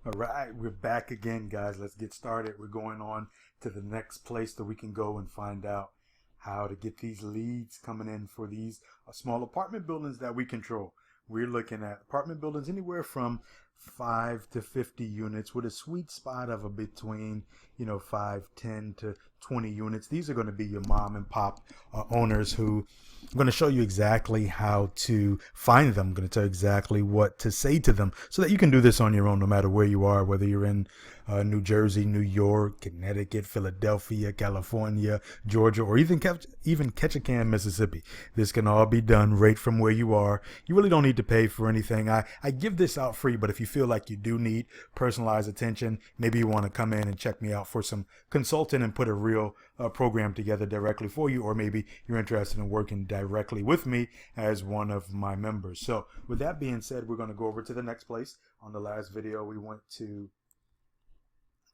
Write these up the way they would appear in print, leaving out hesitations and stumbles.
All right, we're back again, guys. Let's get started. We're going on to the next place that we can go and find out how to get these leads coming in for these small apartment buildings that we control. We're looking at apartment buildings anywhere from 5 to 50 units with a sweet spot of a between 5, 10 to 20 units. These are going to be your mom and pop owners who I'm going to show you exactly how to find them. I'm going to tell you exactly what to say to them so that you can do this on your own no matter where you are, whether you're in New Jersey, New York, Connecticut, Philadelphia, California, Georgia, or even Ketchikan, Mississippi. This can all be done right from where you are. You really don't need to pay for anything. I give this out free, but if you feel like you do need personalized attention, maybe you want to come in and check me out for some consulting and put a real program together directly for you, or maybe you're interested in working directly with me as one of my members. So with that being said, we're going to go over to the next place. On the last video, we went to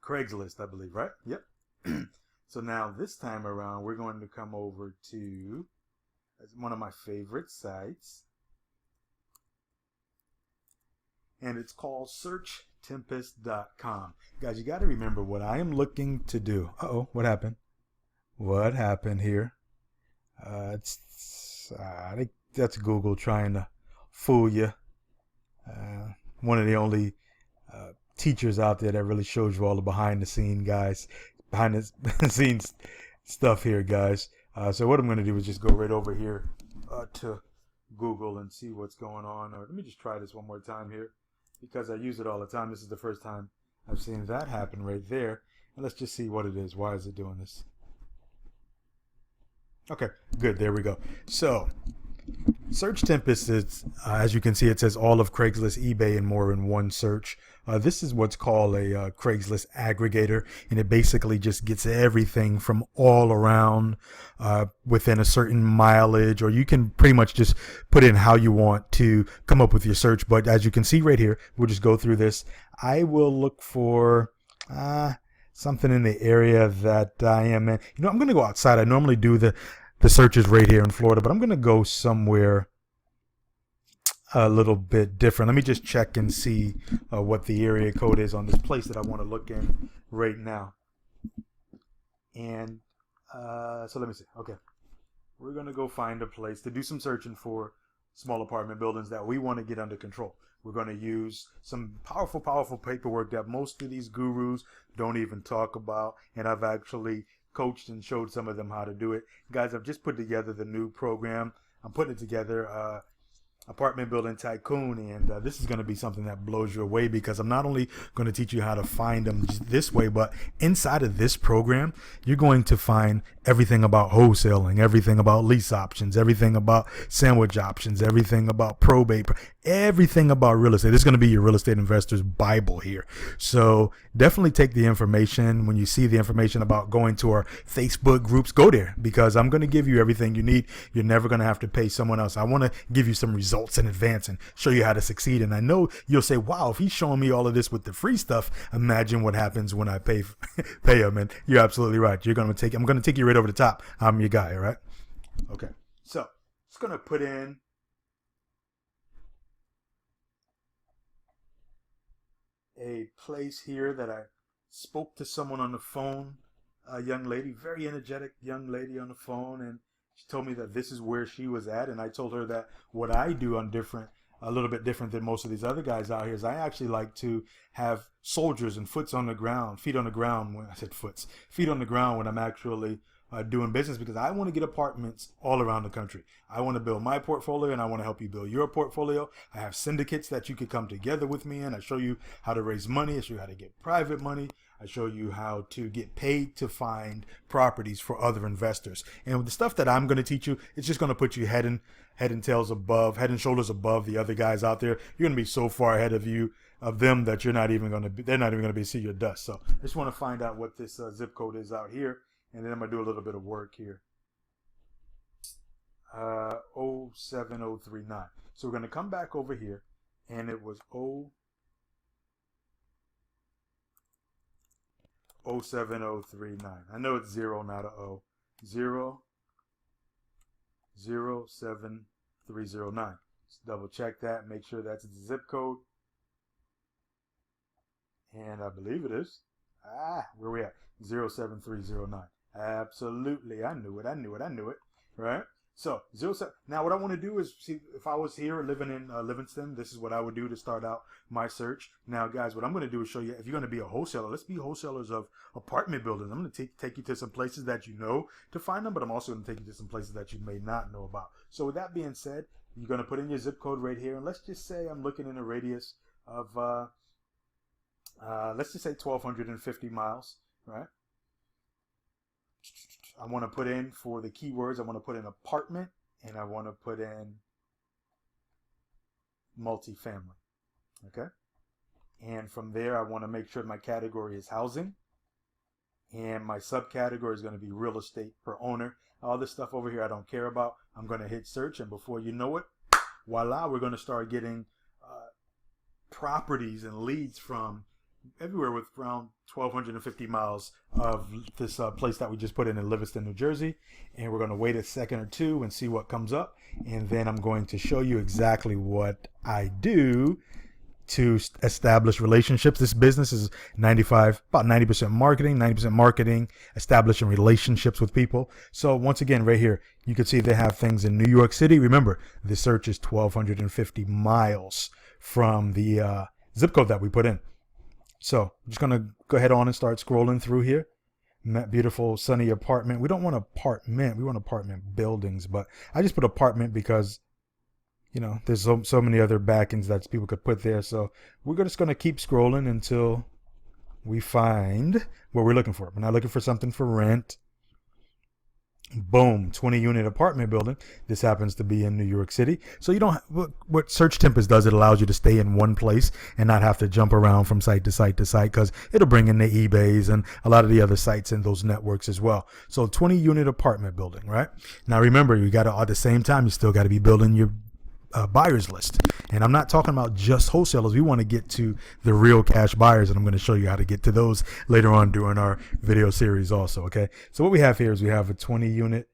Craigslist, I believe, right? Yep. So now this time around, we're going to come over to one of my favorite sites, and it's called searchtempest.com. Guys, you got to remember what I am looking to do. Uh-oh, what happened? What happened here? I think that's Google trying to fool you. One of the only teachers out there that really shows you all the behind the scenes stuff here, guys. So what I'm going to do is just go right over here to Google and see what's going on. Or let me just try this one more time here because I use it all the time. This is the first time I've seen that happen right there. And let's just see what it is. Why is it doing this? Okay, good. There we go. So Search Tempest is, as you can see, it says all of Craigslist, eBay, and more in one search. This is what's called a Craigslist aggregator, and it basically just gets everything from all around within a certain mileage, or you can pretty much just put in how you want to come up with your search. But as you can see right here, we'll just go through this. I will look for something in the area that I am in. I'm going to go outside. I normally do the searches right here in Florida, but I'm going to go somewhere a little bit different. Let me just check and see what the area code is on this place that I want to look in right now. And so let me see. Okay. We're going to go find a place to do some searching for small apartment buildings that we want to get under control. We're going to use some powerful paperwork that most of these gurus don't even talk about. And I've actually coached and showed some of them how to do it. Guys, I've just put together the new program. I'm putting it together, apartment building Tycoon, and this is going to be something that blows you away because I'm not only going to teach you how to find them this way, but inside of this program you're going to find everything about wholesaling, everything about lease options, everything about sandwich options, everything about probate, everything about real estate. This is going to be your real estate investor's Bible here. So definitely take the information. When you see the information about going to our Facebook groups, go there because I'm going to give you everything you need. You're never going to have to pay someone else. I want to give you some results in advance and show you how to succeed. And I know you'll say, wow, if he's showing me all of this with the free stuff, imagine what happens when I pay him. And you're absolutely right. I'm going to take you right over the top. I'm your guy. All right. Okay. So just going to put in a place here that I spoke to someone on the phone, a young lady, very energetic young lady on the phone, and she told me that this is where she was at, and I told her that what I do a little bit different than most of these other guys out here is I actually like to have soldiers and feet on the ground when I said feet on the ground when I'm actually doing business, because I want to get apartments all around the country. I want to build my portfolio and I want to help you build your portfolio. I have syndicates that you could come together with me in. I show you how to raise money. I show you how to get private money. I show you how to get paid to find properties for other investors. And with the stuff that I'm going to teach you, it's just going to put you head and shoulders above the other guys out there. You're going to be so far ahead of them that they're not even going to be see your dust. So I just want to find out what this zip code is out here. And then I'm going to do a little bit of work here. 07039. So we're going to come back over here. And it was 07039. I know it's 0, not a O. 07309. Just double check that. Make sure that's the zip code. And I believe it is. Where we at? 07309. Absolutely. I knew it. Right? So, 07. Now, what I want to do is, see, if I was here living in Livingston, this is what I would do to start out my search. Now, guys, what I'm going to do is show you, if you're going to be a wholesaler, let's be wholesalers of apartment buildings. I'm going to take you to some places that you know to find them, but I'm also going to take you to some places that you may not know about. So, with that being said, you're going to put in your zip code right here. And let's just say I'm looking in a radius of, let's just say 1,250 miles, right? I want to put in, for the keywords, I want to put in apartment, and I want to put in multifamily, okay? And from there, I want to make sure my category is housing, and my subcategory is going to be real estate per owner. All this stuff over here I don't care about. I'm going to hit search, and before you know it, voila, we're going to start getting properties and leads from everywhere with around 1,250 miles of this place that we just put in Livingston, New Jersey. And we're going to wait a second or two and see what comes up. And then I'm going to show you exactly what I do to establish relationships. This business is about 90% marketing, establishing relationships with people. So once again, right here, you can see they have things in New York City. Remember, the search is 1,250 miles from the zip code that we put in. So I'm just going to go ahead on and start scrolling through here. That beautiful sunny apartment. We don't want apartment. We want apartment buildings. But I just put apartment because, you know, there's so many other backends that people could put there. So we're just going to keep scrolling until we find what we're looking for. We're not looking for something for rent. Boom, 20-unit apartment building. This happens to be in New York City. So you don't, what Search Tempest does, it allows you to stay in one place and not have to jump around from site to site to site, because it'll bring in the eBays and a lot of the other sites in those networks as well. So 20-unit apartment building, right? Now remember, you got to, at the same time, you still got to be building your buyers list. And I'm not talking about just wholesalers. We want to get to the real cash buyers, and I'm going to show you how to get to those later on during our video series also. Okay, so what we have here is we have a 20-unit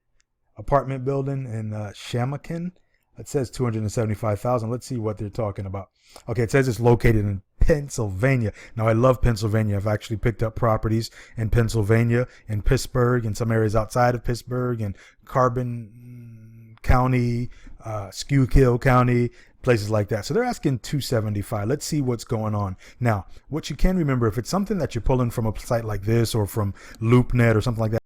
apartment building in Shamokin. It says 275,000. Let's see what they're talking about. Okay, it says it's located in Pennsylvania. Now, I love Pennsylvania. I've actually picked up properties in Pennsylvania, in Pittsburgh, and some areas outside of Pittsburgh, and Carbon County, Schuylkill County, places like that. So they're asking 275. Let's see what's going on. Now, what you can remember, if it's something that you're pulling from a site like this or from LoopNet or something like